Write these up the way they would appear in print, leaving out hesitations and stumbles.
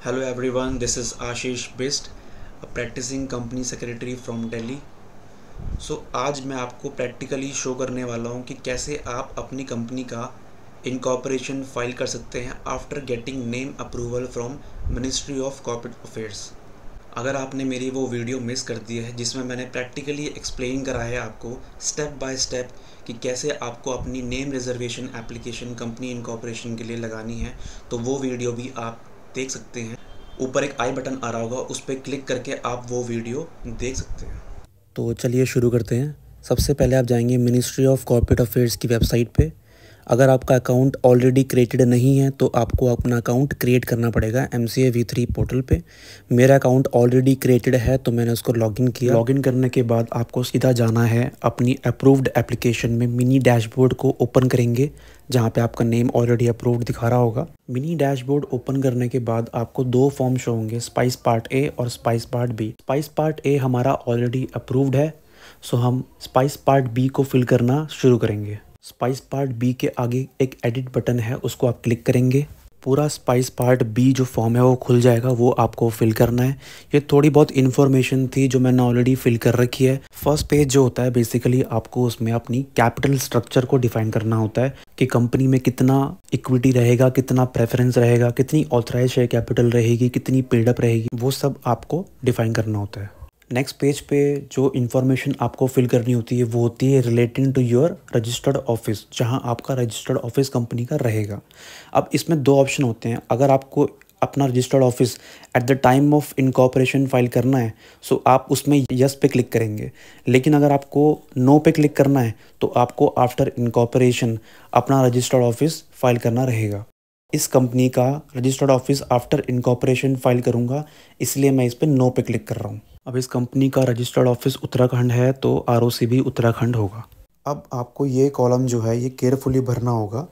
Hello everyone, this is Ashish Bist, a practicing company secretary from Delhi. आज मैं आपको practically show करने वाला हूँ कि कैसे आप अपनी कंपनी का इनकॉर्पोरेशन फाइल कर सकते हैं after getting name approval from ministry of corporate affairs. अगर आपने मेरी वो वीडियो मिस कर दी है जिसमें मैंने प्रैक्टिकली एक्सप्लेन करा है आपको स्टेप बाय स्टेप कि कैसे आपको अपनी name reservation application company incorporation के लिए लगानी है, तो वो वीडियो भी आप देख सकते हैं। ऊपर एक आई बटन आ रहा होगा, उस पर क्लिक करके आप वो वीडियो देख सकते हैं। तो चलिए शुरू करते हैं। सबसे पहले आप जाएंगे मिनिस्ट्री ऑफ कॉर्पोरेट अफेयर्स की वेबसाइट पे। अगर आपका अकाउंट ऑलरेडी क्रिएटेड नहीं है तो आपको अपना अकाउंट क्रिएट करना पड़ेगा MCA V3 पोर्टल पे। मेरा अकाउंट ऑलरेडी क्रिएटेड है तो मैंने उसको लॉगिन किया। लॉगिन करने के बाद आपको सीधा जाना है अपनी अप्रूव्ड एप्लीकेशन में। मिनी डैशबोर्ड को ओपन करेंगे जहाँ पे आपका नेम ऑलरेडी अप्रूव्ड दिखा रहा होगा। मिनी डैशबोर्ड ओपन करने के बाद आपको दो फॉर्म शो होंगे, स्पाइस पार्ट ए और spice part B. Spice part A हमारा ऑलरेडी अप्रूव्ड है, सो हम स्पाइस पार्ट बी को फिल करना शुरू करेंगे। स्पाइस पार्ट बी के आगे एक एडिट बटन है, उसको आप क्लिक करेंगे। पूरा स्पाइस पार्ट बी जो फॉर्म है वो खुल जाएगा, वो आपको फिल करना है। ये थोड़ी बहुत इन्फॉर्मेशन थी जो मैंने ऑलरेडी फिल कर रखी है। फर्स्ट पेज जो होता है बेसिकली आपको उसमें अपनी कैपिटल स्ट्रक्चर को डिफाइन करना होता है कि कंपनी में कितना इक्विटी रहेगा, कितना प्रेफरेंस रहेगा, कितनी ऑथराइज शेयर कैपिटल रहेगी, कितनी पेड अप रहेगी, वो सब आपको डिफाइन करना होता है। नेक्स्ट पेज पे जो इन्फॉर्मेशन आपको फिल करनी होती है वो होती है relating to your registered office, जहां आपका रजिस्टर्ड ऑफिस कंपनी का रहेगा। अब इसमें दो ऑप्शन होते हैं। अगर आपको अपना registered office at the time of incorporation file करना है सो आप उसमें यस पे क्लिक करेंगे, लेकिन अगर आपको नो पे क्लिक करना है तो आपको आफ्टर इनकॉर्पोरेशन अपना रजिस्टर्ड ऑफिस फाइल करना रहेगा। इस कंपनी का registered office after incorporation file करूंगा, इसलिए मैं इस पर नो पे क्लिक कर रहा हूँ। अब इस कंपनी का रजिस्टर्ड ऑफिस उत्तराखंड है तो ROC भी उत्तराखंड होगा। अब आपको ये कॉलम जो है ये केयरफुली भरना होगा।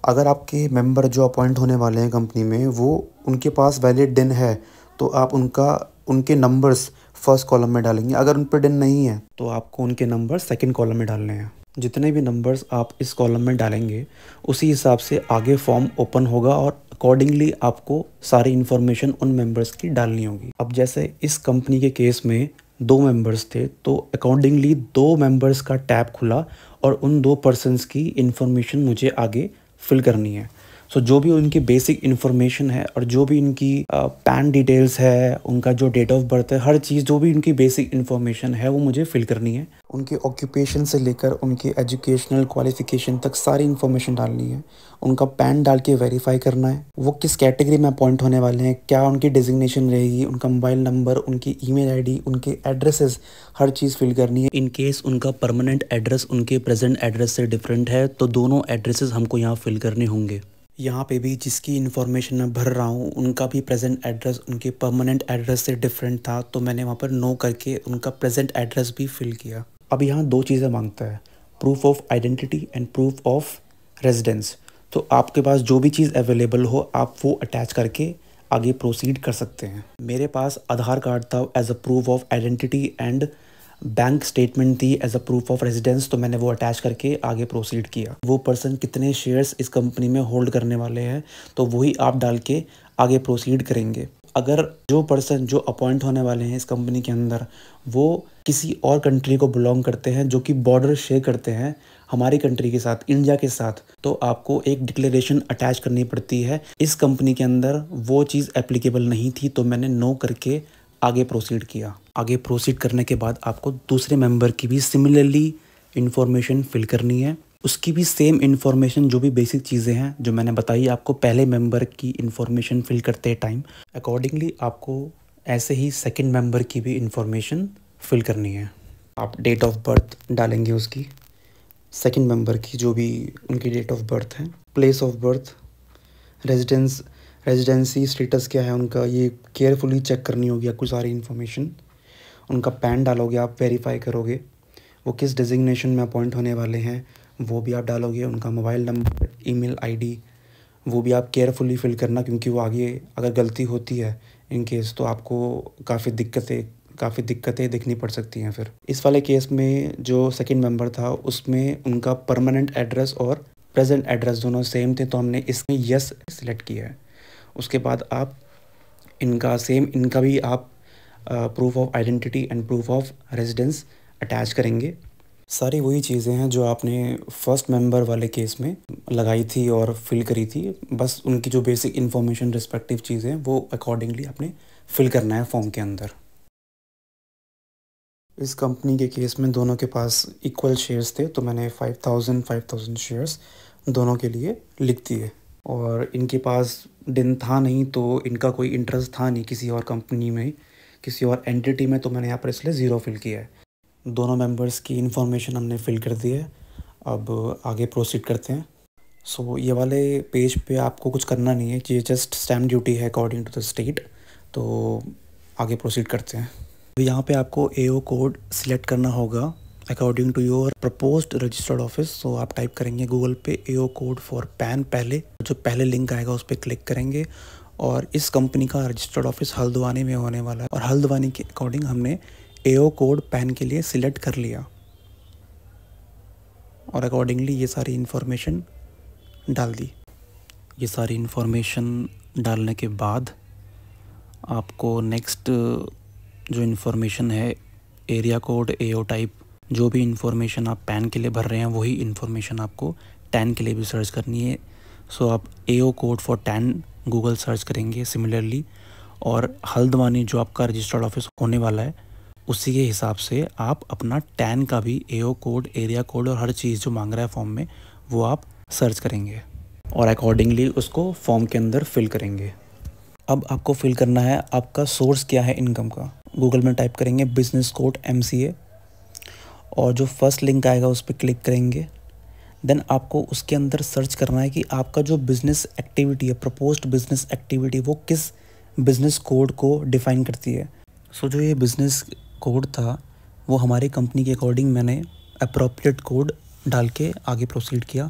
अगर आपके मेंबर जो अपॉइंट होने वाले हैं कंपनी में वो उनके पास वैलिड दिन है तो आप उनके नंबर्स फर्स्ट कॉलम में डालेंगे। अगर उन पर दिन नहीं है तो आपको उनके नंबर सेकंड कॉलम में डालने हैं। जितने भी नंबर्स आप इस कॉलम में डालेंगे उसी हिसाब से आगे फॉर्म ओपन होगा और अकॉर्डिंगली आपको सारी इन्फॉर्मेशन उन मेंबर्स की डालनी होगी। अब जैसे इस कंपनी के केस में 2 मेंबर्स थे तो अकॉर्डिंगली 2 मेंबर्स का टैब खुला और उन 2 पर्सन्स की इन्फॉर्मेशन मुझे आगे फिल करनी है। सो जो भी उनकी बेसिक इन्फॉर्मेशन है और जो भी उनकी पैन डिटेल्स है, उनका जो डेट ऑफ बर्थ है, हर चीज़ जो भी उनकी बेसिक इन्फॉर्मेशन है वो मुझे फिल करनी है। उनके ऑक्यूपेशन से लेकर उनके एजुकेशनल क्वालिफिकेशन तक सारी इन्फॉर्मेशन डालनी है। उनका पैन डाल के वेरीफाई करना है वो किस कैटेगरी में अपॉइंट होने वाले हैं, क्या उनकी डिजिग्नेशन रहेगी, उनका मोबाइल नंबर, उनकी ईमेल आईडी, उनके एड्रेसेस, हर चीज़ फिल करनी है। इन केस उनका परमानेंट एड्रेस उनके प्रेजेंट एड्रेस से डिफरेंट है तो दोनों एड्रेसेस हमको यहाँ फिल करने होंगे। यहाँ पे भी जिसकी इन्फॉर्मेशन मैं भर रहा हूँ उनका भी प्रेजेंट एड्रेस उनके परमानेंट एड्रेस से डिफरेंट था तो मैंने वहाँ पर नो करके उनका प्रेजेंट एड्रेस भी फिल किया। अब यहाँ 2 चीज़ें मांगता है, proof of identity and proof of residence. तो आपके पास जो भी चीज़ अवेलेबल हो आप वो अटैच करके आगे प्रोसीड कर सकते हैं। मेरे पास आधार कार्ड था as a proof of identity and bank statement थी as a proof of residence, तो मैंने वो अटैच करके आगे प्रोसीड किया। वो पर्सन कितने शेयर्स इस कंपनी में होल्ड करने वाले हैं तो वही आप डाल के आगे प्रोसीड करेंगे। अगर जो पर्सन जो अपॉइंट होने वाले हैं इस कंपनी के अंदर वो किसी और कंट्री को बिलोंग करते हैं जो कि बॉर्डर शेयर करते हैं हमारी कंट्री के साथ, इंडिया के साथ, तो आपको एक डिक्लेरेशन अटैच करनी पड़ती है। इस कंपनी के अंदर वो चीज़ एप्लीकेबल नहीं थी तो मैंने नो करके आगे प्रोसीड किया। आगे प्रोसीड करने के बाद आपको दूसरे मेंबर की भी सिमिलरली इन्फॉर्मेशन फिल करनी है। उसकी भी सेम इन्फॉर्मेशन जो भी बेसिक चीज़ें हैं जो मैंने बताई आपको पहले मेंबर की इन्फॉर्मेशन फिल करते टाइम, अकॉर्डिंगली आपको ऐसे ही सेकंड मेंबर की भी इन्फॉर्मेशन फिल करनी है। आप डेट ऑफ बर्थ डालेंगे उसकी, सेकंड मेंबर की जो भी उनकी डेट ऑफ बर्थ है, place of birth, residency status क्या है उनका, ये केयरफुली चेक करनी होगी आपको सारी इन्फॉर्मेशन। उनका पैन डालोगे, आप वेरीफाई करोगे वो किस डिजिग्नेशन में अपॉइंट होने वाले हैं वो भी आप डालोगे। उनका मोबाइल नंबर, ईमेल आईडी वो भी आप केयरफुली फिल करना क्योंकि वो आगे अगर गलती होती है इन केस तो आपको काफ़ी दिक्कतें देखनी पड़ सकती हैं। फिर इस वाले केस में जो सेकंड मेंबर था उसमें उनका परमानेंट एड्रेस और प्रेजेंट एड्रेस दोनों सेम थे तो हमने इसमें यस सिलेक्ट किया है। उसके बाद आप इनका भी आप proof of identity and proof of residence attach करेंगे। सारी वही चीज़ें हैं जो आपने फर्स्ट मेंबर वाले केस में लगाई थी और फिल करी थी, बस उनकी जो बेसिक इन्फॉर्मेशन रिस्पेक्टिव चीज़ें हैं वो अकॉर्डिंगली आपने फिल करना है फॉर्म के अंदर। इस कंपनी के केस में दोनों के पास इक्वल शेयर्स थे, तो मैंने 5,000 शेयर्स दोनों के लिए लिख दिए। और इनके पास दिन था नहीं, तो इनका कोई इंटरेस्ट था नहीं किसी और कंपनी में, किसी और एंटिटी में, तो मैंने यहाँ पर इसलिए ज़ीरो फिल किया है। दोनों मेंबर्स की इन्फॉर्मेशन हमने फिल कर दी है। अब आगे प्रोसीड करते हैं। सो ये वाले पेज पे आपको कुछ करना नहीं है, ये जस्ट स्टैम्प ड्यूटी है अकॉर्डिंग टू द स्टेट। तो आगे प्रोसीड करते हैं। अभी यहाँ पे आपको AO कोड सिलेक्ट करना होगा according to your proposed registered office. So आप टाइप करेंगे गूगल पे AO कोड फॉर पैन, पहले लिंक आएगा उस पर क्लिक करेंगे। और इस कंपनी का रजिस्टर्ड ऑफिस हल्द्वानी में होने वाला है, और हल्द्वानी के अकॉर्डिंग हमने AO कोड पैन के लिए सिलेक्ट कर लिया और अकॉर्डिंगली ये सारी इन्फॉर्मेशन डाल दी। ये सारी इन्फॉर्मेशन डालने के बाद आपको नेक्स्ट जो इन्फॉर्मेशन है, एरिया कोड, AO टाइप, जो भी इन्फॉर्मेशन आप पैन के लिए भर रहे हैं वही इन्फॉर्मेशन आपको टैन के लिए भी सर्च करनी है। सो आप AO code for tan Google search करेंगे सिमिलरली, और हल्द्वानी जो आपका रजिस्टर्ड ऑफिस होने वाला है उसी के हिसाब से आप अपना टैन का भी AO कोड, एरिया कोड और हर चीज़ जो मांग रहा है फॉर्म में वो आप सर्च करेंगे और अकॉर्डिंगली उसको फॉर्म के अंदर फिल करेंगे। अब आपको फिल करना है आपका सोर्स क्या है इनकम का। गूगल में टाइप करेंगे बिजनेस कोड MCA, और जो फर्स्ट लिंक आएगा उस पर क्लिक करेंगे। देन आपको उसके अंदर सर्च करना है कि आपका जो बिज़नेस एक्टिविटी है, प्रपोज्ड बिज़नेस एक्टिविटी, वो किस बिज़नेस कोड को डिफ़ाइन करती है। सो जो ये बिज़नेस कोड था वो हमारी कंपनी के अकॉर्डिंग मैंने अप्रोप्रिएट कोड डाल के आगे प्रोसीड किया।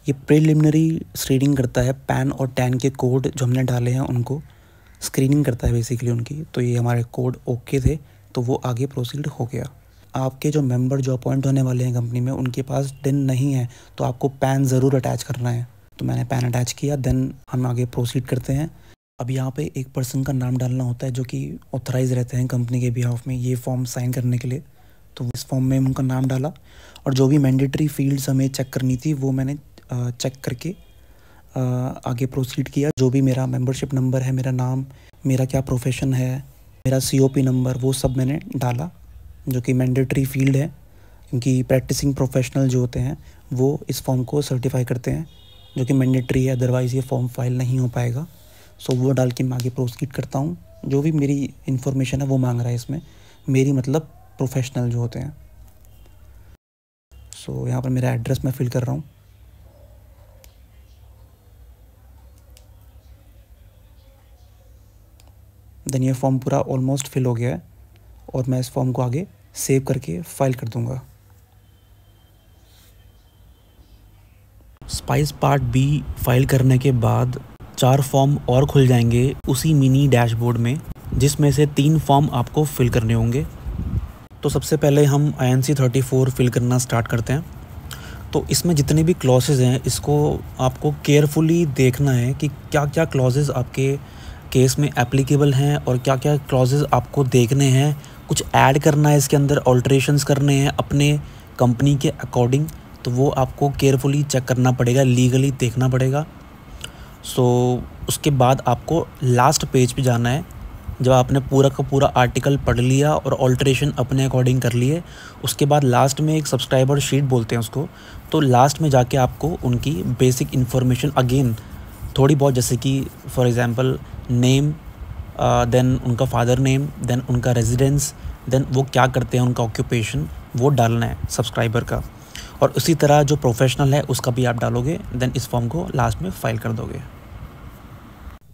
ये प्रिलिमिनरी स्क्रीनिंग करता है, पैन और टैन के कोड जो हमने डाले हैं उनको स्क्रीनिंग करता है बेसिकली उनकी। तो ये हमारे कोड ओके थे, तो वो आगे प्रोसीड हो गया। आपके जो मेंबर जो अपॉइंट होने वाले हैं कंपनी में, उनके पास डिन नहीं है, तो आपको पैन ज़रूर अटैच करना है। तो मैंने पैन अटैच किया, देन हम आगे प्रोसीड करते हैं। अब यहाँ पे एक पर्सन का नाम डालना होता है जो कि ऑथराइज रहते हैं कंपनी के बिहाफ में ये फॉर्म साइन करने के लिए। तो इस फॉर्म में उनका नाम डाला, और जो भी मैंडेटरी फील्ड्स हमें चेक करनी थी वो मैंने चेक करके आगे प्रोसीड किया। जो भी मेरा मेंबरशिप नंबर है, मेरा नाम, मेरा क्या प्रोफेशन है, मेरा COP नंबर, वो सब मैंने डाला जो कि मैंडेटरी फील्ड है, क्योंकि प्रैक्टिसिंग प्रोफेशनल जो होते हैं वो इस फॉर्म को सर्टिफाई करते हैं, जो कि मैंडेटरी है, अदरवाइज़ ये फॉर्म फाइल नहीं हो पाएगा। सो वो डाल के मैं आगे प्रोसीड करता हूँ। जो भी मेरी इन्फॉर्मेशन है वो मांग रहा है इसमें, मेरी मतलब प्रोफेशनल जो होते हैं। सो यहाँ पर मेरा एड्रेस मैं फिल कर रहा हूँ। देन ये फॉर्म पूरा ऑलमोस्ट फिल हो गया है, और मैं इस फॉर्म को आगे सेव करके फाइल कर दूंगा। स्पाइस पार्ट B फाइल करने के बाद 4 फॉर्म और खुल जाएंगे उसी मिनी डैशबोर्ड में, जिसमें से 3 फॉर्म आपको फिल करने होंगे। तो सबसे पहले हम INC 34 फिल करना स्टार्ट करते हैं। तो इसमें जितने भी क्लॉजेज़ हैं इसको आपको केयरफुली देखना है कि क्या क्या क्लॉजेज़ आपके केस में एप्लीकेबल हैं और क्या क्या क्लॉजेज़ आपको देखने हैं, कुछ ऐड करना है इसके अंदर, ऑल्ट्रेशंस करने हैं अपने कंपनी के अकॉर्डिंग, तो वो आपको केयरफुली चेक करना पड़ेगा, लीगली देखना पड़ेगा। सो उसके बाद आपको लास्ट पेज पे जाना है। जब आपने पूरा का पूरा आर्टिकल पढ़ लिया और ऑल्ट्रेशन अपने अकॉर्डिंग कर लिए, उसके बाद लास्ट में एक सब्सक्राइबर शीट बोलते हैं उसको, तो लास्ट में जाके आपको उनकी बेसिक इन्फॉर्मेशन अगेन थोड़ी बहुत, जैसे कि फॉर एग्जांपल नेम, देन उनका फादर नेम, देन उनका रेजिडेंस, देन वो क्या करते हैं, उनका ऑक्यूपेशन, वो डालना है सब्सक्राइबर का। और उसी तरह जो प्रोफेशनल है उसका भी आप डालोगे, देन इस फॉर्म को लास्ट में फाइल कर दोगे।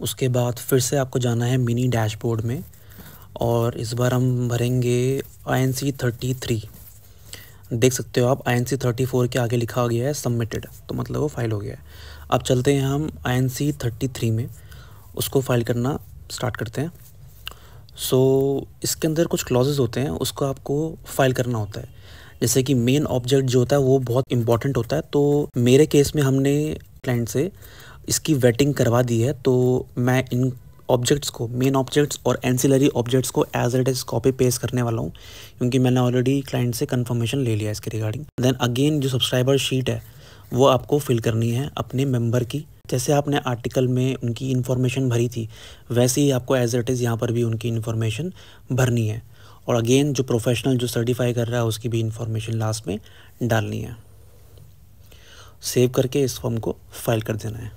उसके बाद फिर से आपको जाना है मिनी डैशबोर्ड में, और इस बार हम भरेंगे INC 33। देख सकते हो आप INC 34 के आगे लिखा गया है सबमिटेड, तो मतलब वो फाइल हो गया है। अब चलते हैं हम INC 33 में, उसको फाइल करना स्टार्ट करते हैं। सो इसके अंदर कुछ क्लॉजेज़ होते हैं, उसको आपको फाइल करना होता है। जैसे कि मेन ऑब्जेक्ट जो होता है वो बहुत इंपॉर्टेंट होता है। तो मेरे केस में हमने क्लाइंट से इसकी वेटिंग करवा दी है, तो मैं इन ऑब्जेक्ट्स को, मेन ऑब्जेक्ट्स और एंसिलरी ऑब्जेक्ट्स को as it is copy paste करने वाला हूँ, क्योंकि मैंने ऑलरेडी क्लाइंट से कंफर्मेशन ले लिया इसके रिगार्डिंग। देन अगेन जो सब्सक्राइबर शीट है वो आपको फिल करनी है अपने मेंबर की। जैसे आपने आर्टिकल में उनकी इन्फॉर्मेशन भरी थी, वैसे ही आपको एज इट इज़ यहाँ पर भी उनकी इन्फॉर्मेशन भरनी है। और अगेन जो प्रोफेशनल जो सर्टिफाई कर रहा है उसकी भी इन्फॉर्मेशन लास्ट में डालनी है। सेव करके इस फॉर्म को फाइल कर देना है।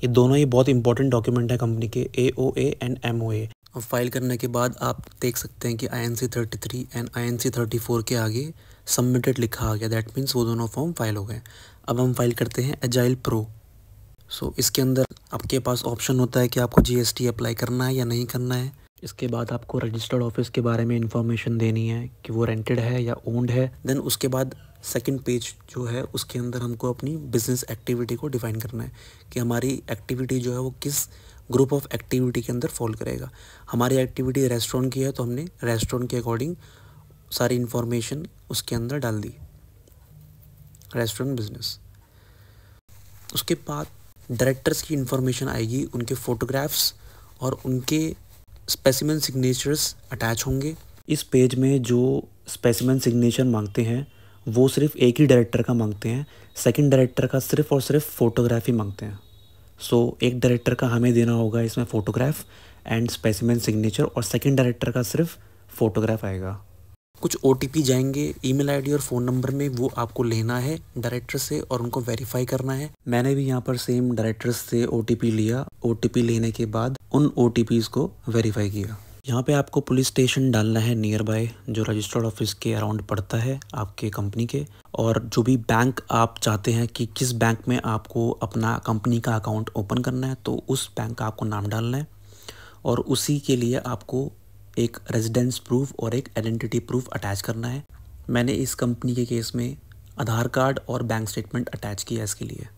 ये दोनों ही बहुत इंपॉर्टेंट डॉक्यूमेंट है कंपनी के, AOA एंड MOA। अब फाइल करने के बाद आप देख सकते हैं कि INC 33 एंड INC 34 के आगे सबमिटेड लिखा आ गया। दैट मीन्स वो दोनों फॉर्म फाइल हो गए। अब हम फाइल करते हैं एजाइल प्रो। सो इसके अंदर आपके पास ऑप्शन होता है कि आपको GST अप्लाई करना है या नहीं करना है। इसके बाद आपको रजिस्टर्ड ऑफिस के बारे में इंफॉर्मेशन देनी है कि वो रेंटेड है या ओन्ड है। देन उसके बाद सेकंड पेज जो है उसके अंदर हमको अपनी बिजनेस एक्टिविटी को डिफाइन करना है कि हमारी एक्टिविटी जो है वो किस ग्रुप ऑफ एक्टिविटी के अंदर फॉल करेगा। हमारी एक्टिविटी रेस्टोरेंट की है तो हमने रेस्टोरेंट के अकॉर्डिंग सारी इन्फॉर्मेशन उसके अंदर डाल दी, रेस्टोरेंट बिजनेस। उसके बाद डायरेक्टर्स की इन्फॉर्मेशन आएगी, उनके फ़ोटोग्राफ्स और उनके स्पेसिमेन सिग्नेचर्स अटैच होंगे। इस पेज में जो स्पेसिमेन सिग्नेचर मांगते हैं वो सिर्फ एक ही डायरेक्टर का मांगते हैं, सेकंड डायरेक्टर का सिर्फ और सिर्फ फ़ोटोग्राफी मांगते हैं। सो एक डायरेक्टर का हमें देना होगा इसमें फ़ोटोग्राफ एंड स्पेसिमेन सिग्नेचर, और सेकंड डायरेक्टर का सिर्फ फ़ोटोग्राफ आएगा। कुछ OTP जाएंगे ईमेल आईडी और फ़ोन नंबर में, वो आपको लेना है डायरेक्टर से और उनको वेरीफाई करना है। मैंने भी यहाँ पर सेम डायरेक्टर्स से OTP लिया। OTP लेने के बाद उन OTPs को वेरीफाई किया। यहाँ पे आपको पुलिस स्टेशन डालना है नियर बाय, जो रजिस्टर्ड ऑफिस के अराउंड पड़ता है आपके कंपनी के। और जो भी बैंक आप चाहते हैं कि किस बैंक में आपको अपना कंपनी का अकाउंट ओपन करना है, तो उस बैंक का आपको नाम डालना है। और उसी के लिए आपको एक रेजिडेंस प्रूफ और एक आइडेंटिटी प्रूफ अटैच करना है। मैंने इस कंपनी के केस में आधार कार्ड और बैंक स्टेटमेंट अटैच किया इसके लिए।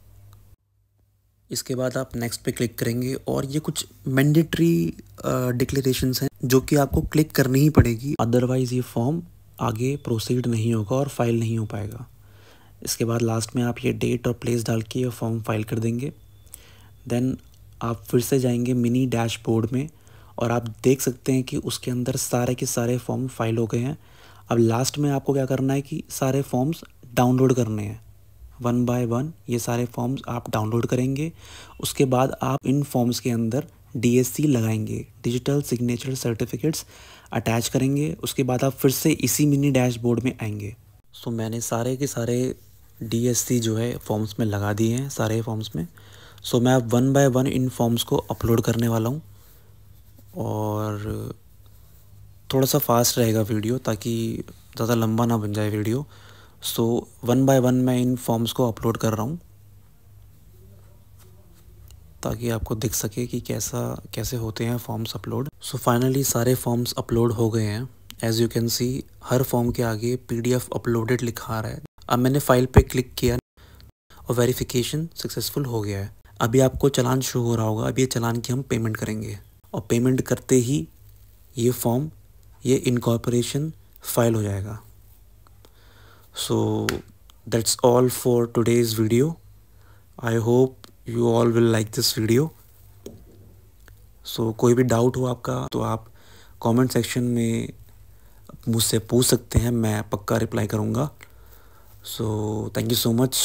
इसके बाद आप नेक्स्ट पे क्लिक करेंगे और ये कुछ मैंडेटरी डिक्लेरेशंस हैं जो कि आपको क्लिक करनी ही पड़ेगी, अदरवाइज़ ये फॉर्म आगे प्रोसीड नहीं होगा और फाइल नहीं हो पाएगा। इसके बाद लास्ट में आप ये डेट और प्लेस डाल के ये फॉर्म फाइल कर देंगे। देन आप फिर से जाएंगे मिनी डैशबोर्ड में और आप देख सकते हैं कि उसके अंदर सारे के सारे फॉर्म फाइल हो गए हैं। अब लास्ट में आपको क्या करना है कि सारे फॉर्म्स डाउनलोड करने हैं, 1 बाय 1 ये सारे फॉर्म्स आप डाउनलोड करेंगे। उसके बाद आप इन फॉर्म्स के अंदर DSC लगाएंगे, डिजिटल सिग्नेचर सर्टिफिकेट्स अटैच करेंगे। उसके बाद आप फिर से इसी मिनी डैशबोर्ड में आएंगे। सो मैंने सारे के सारे DSC जो है फॉर्म्स में लगा दिए हैं, सारे फॉर्म्स में। सो मैं अब 1 बाय 1 इन फॉर्म्स को अपलोड करने वाला हूँ और थोड़ा सा फास्ट रहेगा वीडियो ताकि ज़्यादा लंबा ना बन जाए वीडियो। सो 1 बाय 1 मैं इन फॉर्म्स को अपलोड कर रहा हूँ ताकि आपको दिख सके कि कैसे होते हैं फॉर्म्स अपलोड। सो फाइनली सारे फॉर्म्स अपलोड हो गए हैं। एज यू कैन सी हर फॉर्म के आगे PDF अपलोडेड लिखा आ रहा है। अब मैंने फाइल पे क्लिक किया और वेरिफिकेशन सक्सेसफुल हो गया है। अभी आपको चालान शो हो रहा होगा। अब ये चालान की हम पेमेंट करेंगे और पेमेंट करते ही ये फॉर्म, ये इनकॉर्पोरेशन फाइल हो जाएगा। So that's all for today's video. I hope you all will like this video. So कोई भी डाउट हो आपका तो आप कमेंट सेक्शन में मुझसे पूछ सकते हैं, मैं पक्का रिप्लाई करूँगा। So thank you so much.